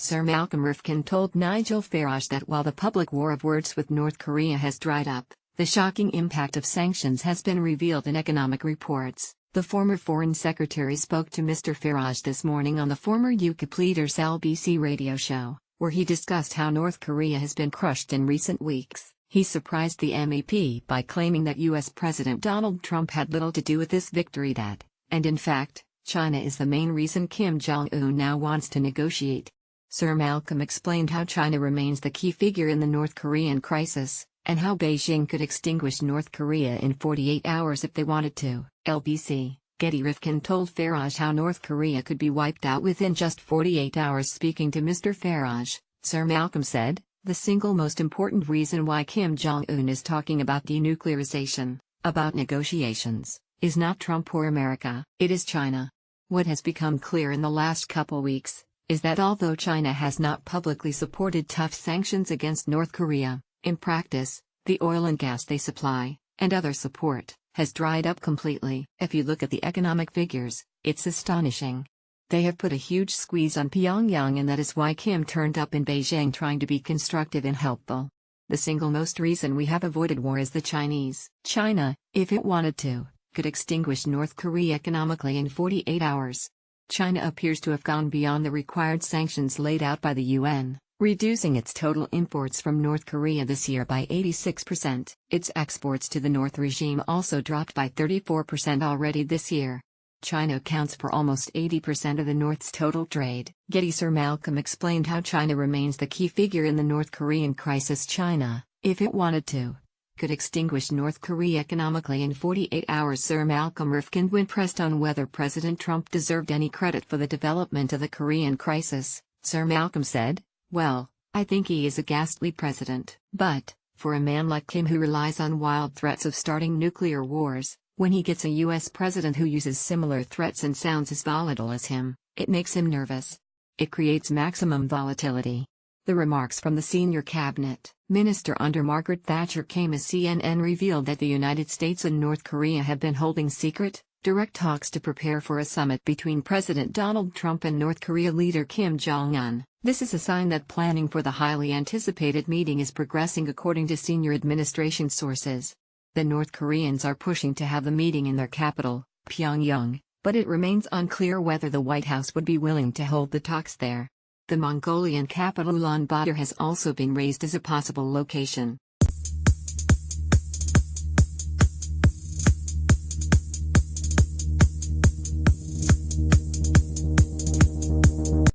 Sir Malcolm Rifkin told Nigel Farage that while the public war of words with North Korea has dried up, the shocking impact of sanctions has been revealed in economic reports. The former Foreign Secretary spoke to Mr. Farage this morning on the former UKIP leader's LBC radio show, where he discussed how North Korea has been crushed in recent weeks. He surprised the MEP by claiming that US President Donald Trump had little to do with this victory and in fact, China is the main reason Kim Jong-un now wants to negotiate. Sir Malcolm explained how China remains the key figure in the North Korean crisis, and how Beijing could extinguish North Korea in 48 hours if they wanted to. LBC, Getty. Rifkin told Farage how North Korea could be wiped out within just 48 hours. Speaking to Mr. Farage, Sir Malcolm said, "The single most important reason why Kim Jong-un is talking about denuclearization, about negotiations, is not Trump or America, it is China. What has become clear in the last couple weeks is that although China has not publicly supported tough sanctions against North Korea, in practice, the oil and gas they supply, and other support, has dried up completely. If you look at the economic figures, it's astonishing. They have put a huge squeeze on Pyongyang, and that is why Kim turned up in Beijing trying to be constructive and helpful. The single most reason we have avoided war is the Chinese. China, if it wanted to, could extinguish North Korea economically in 48 hours. China appears to have gone beyond the required sanctions laid out by the UN, reducing its total imports from North Korea this year by 86%. Its exports to the North regime also dropped by 34% already this year. China accounts for almost 80% of the North's total trade. Getty. Sir Malcolm explained how China remains the key figure in the North Korean crisis. China, if it wanted to, could extinguish North Korea economically in 48 hours. Sir Malcolm Rifkin, when pressed on whether President Trump deserved any credit for the development of the Korean crisis, Sir Malcolm said, "Well, I think he is a ghastly president. But, for a man like Kim who relies on wild threats of starting nuclear wars, when he gets a US president who uses similar threats and sounds as volatile as him, it makes him nervous. It creates maximum volatility." The remarks from the senior cabinet minister under Margaret Thatcher came as CNN revealed that the United States and North Korea have been holding secret, direct talks to prepare for a summit between President Donald Trump and North Korea leader Kim Jong-un. This is a sign that planning for the highly anticipated meeting is progressing, according to senior administration sources. The North Koreans are pushing to have the meeting in their capital, Pyongyang, but it remains unclear whether the White House would be willing to hold the talks there. The Mongolian capital Ulaanbaatar has also been raised as a possible location.